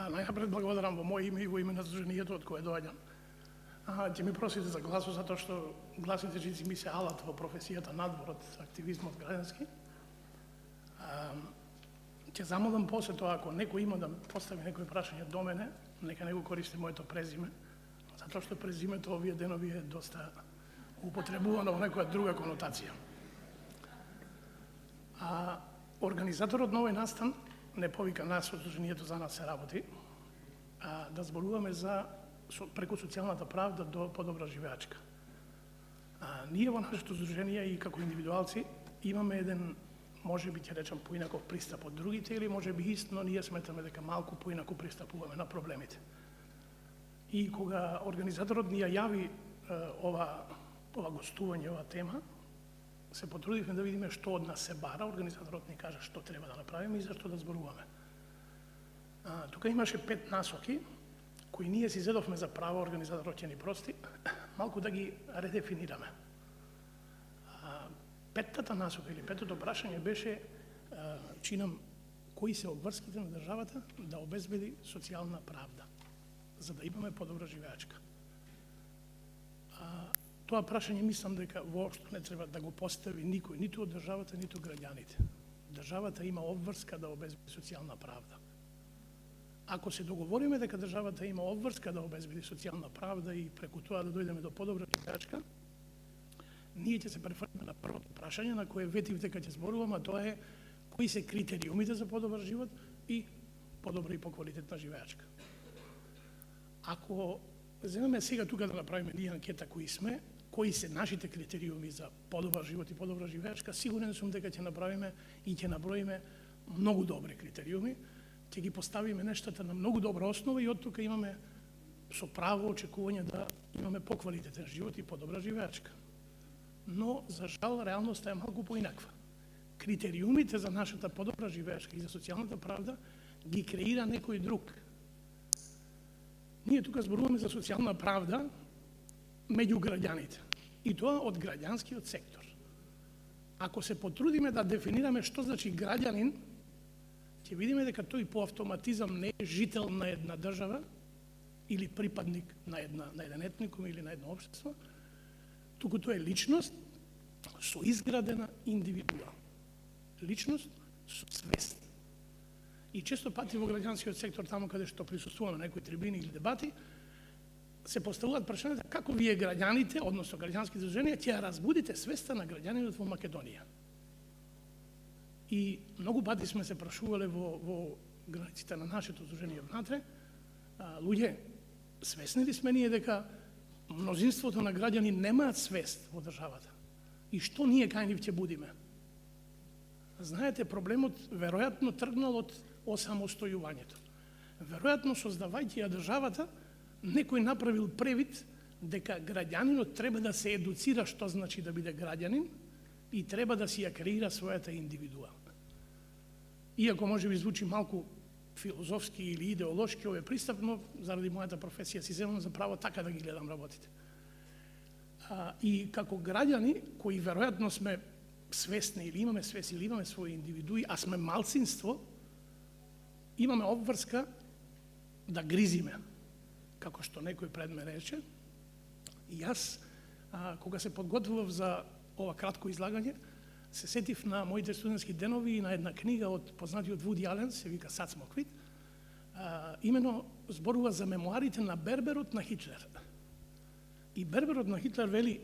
Најнапред благодарам во моје име и во име на Сдруженијето од кое доаѓам. Ќе ми просите за гласот затоа што гласите жици ми се алат во професијата надвор од активизмот граѓански. Ќе замолам после тоа, ако некој има да постави некој прашање до мене, нека не го користи моето презиме, затоа што презимето овие денови е доста употребувано во некоја друга конотација. Организаторот на овој настан не повика нас од Сдруженијето за нас се работи, да зборуваме за преку социјалната правда до подобра живеачка. Ние во нашето здружение и како индивидуалци имаме еден, може би ќе речам, поинаков пристап од другите, или може би истно ние сметаме дека малку поинаку пристапуваме на проблемите. И кога организаторот ни ја јави ова гостување, ова тема, се потрудивме да видиме што од нас се бара. Организаторот ни кажа што треба да направиме и зашто да зборуваме. Тука имаше 5 насоки кои ние си зедовме за право, организаторот ќе ни прости, малку да ги редефинираме. Петтата насока или петтото прашање беше, чинам, кои се обврските на државата да обезбеди социјална правда, за да имаме подобра живеачка. Тоа прашање мислам дека воопшто не треба да го постави никој, ниту од државата, ниту граѓаните. Државата има обврска да обезбеди социјална правда. Ако се договориме дека државата има обврска да обезбеди социјална правда и преку тоа да дојдеме до подобра живеачка, ние ќе се префрлиме на првото прашање на кое ветив дека ќе зборувам, а тоа е кои се критериумите за подобар живот и подобра и поквалитетна живеачка. Ако земеме сега тука да направиме ние анкета кои сме, кои се нашите критериуми за подобар живот и подобра живеачка, сигурен сум дека ќе направиме и ќе наброиме многу добри критериуми, ќе ги поставиме нештата на многу добра основа и од тука имаме со право очекување да имаме поквалитетен живот и подобра живеачка. Но, за жал, реалноста е малку поинаква. Критериумите за нашата подобра живеачка и за социјалната правда ги креира некој друг. Ние тука зборуваме за социјална правда меѓу граѓаните. И тоа од граѓанскиот сектор. Ако се потрудиме да дефинираме што значи граѓанин, ќе видиме дека тој по автоматизам не е жител на една држава или припадник на еден етникум или на едно општество, туку тоа е личност со изградена индивидуа. Личност со свест. И често пати во граѓанскиот сектор, таму каде што присуствуваме на некои трибини или дебати, се поставуваат прашањата како вие граѓаните, односно граѓански здруженија, ќе ја разбудите свеста на граѓанинот во Македонија. И многу пати сме се прашувале во границите на нашето здружение внатре, луѓе, свесни ли сме ние дека мнозинството на граѓани немаат свест во државата? И што ние кај нив ќе будиме? Знаете, проблемот веројатно тргнал од осамостојувањето. Веројатно, создавајќи ја државата, некој направил превид дека граѓанинот треба да се едуцира што значи да биде граѓанин и треба да си ја креира својата индивидуа. Иако може би звучи малку филозофски или идеолошки овој пристап, но заради мојата професија си земам за право така да ги гледам работите. И како граѓани, кои веројатно сме свесни или имаме свест или имаме своји индивидуи, а сме малцинство, имаме обврска да гризиме, како што некој пред ме рече. И јас, кога се подготвував за ова кратко излагање, се сетив на моите студентски денови и на една книга од познатиот Вуди Ален, се вика Сад Смоквит, имено зборува за мемуарите на Берберот на Хитлер. И Берберот на Хитлер вели,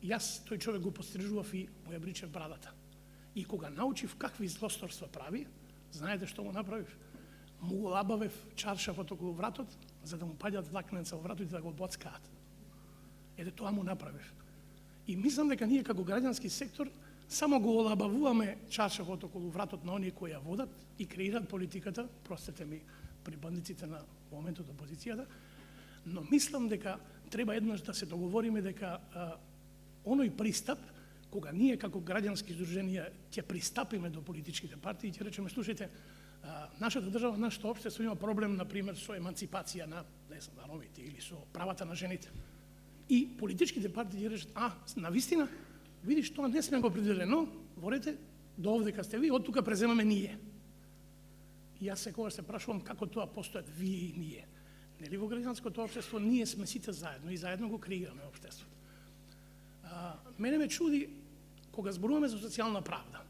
јас тој човек го пострижував и му ја бричев брадата. И кога научив какви злосторства прави, знаете што му направив? Му го лабавев чаршафот околу вратот, за да му паѓат влакненца во вратот и да го боцкаат. Ете тоа му направив. И мислам дека ние како граѓански сектор само го олабавуваме чаршафот околу вратот на оние кои ја водат и креираат политиката, простете ми припадниците на моментот опозицијата, но мислам дека треба еднаш да се договориме дека оној пристап, кога ние како граѓански здруженија ќе пристапиме до политичките партии, ќе речеме, слушајте, нашата држава, нашето општество има проблем, например, со еманципација на, не знам, на ромите или со правата на жените. И политичките партии ќе речат, навистина, видиш, тоа не сме го определено, ворете, до овдека сте ви, од тука преземаме ние. Јас секогаш се прашувам како тоа постојат вие и ние. Нели во граѓанското општество ние сме сите заедно и заедно го креираме општеството. Мене ме чуди кога зборуваме за социјална правда.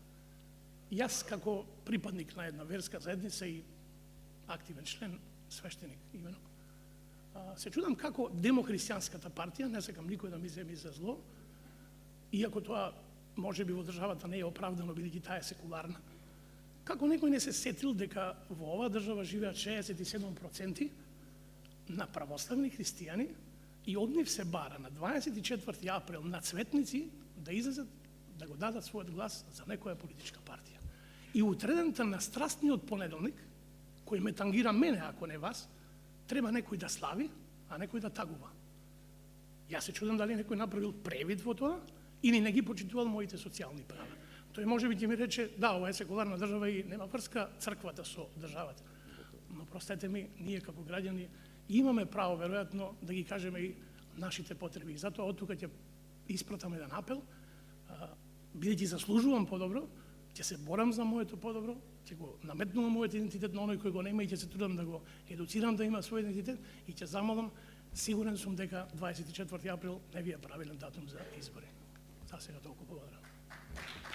Јас како припадник на една верска заедница и активен член, свештеник имено, се чудам како демохристијанската партија, не сакам никој да ми земи за зло, иако тоа може би во државата не е оправдано бидејќи таа е секуларна, како некој не се сетил дека во оваа држава живеат 67% на православни христијани и од нив се бара на 24 април на цветници да излезат да го дадат својот глас за некоја политичка партија. И утредента на страстниот понеделник, кој ме тангира мене, ако не вас, треба некој да слави, а некој да тагува. Јас се чудам дали некој направил превид во тоа или не ги почитувал моите социјални права. Тој може би ќе ми рече, да, ова е секуларна држава и нема врска црквата со државата. Но простете ми, ние како граѓани имаме право, веројатно, да ги кажеме и нашите потреби. И затоа од тука ќе испратам еден апел, бидејќи заслужувам подобро, ќе се борам за моето подобро, ќе го наметнувам мојот идентитет на оној кој го нема и ќе се трудам да го едуцирам да има свој идентитет и ќе замолам, сигурен сум дека 24 април не ви е правилен датум за избори. За сега толку благодарам.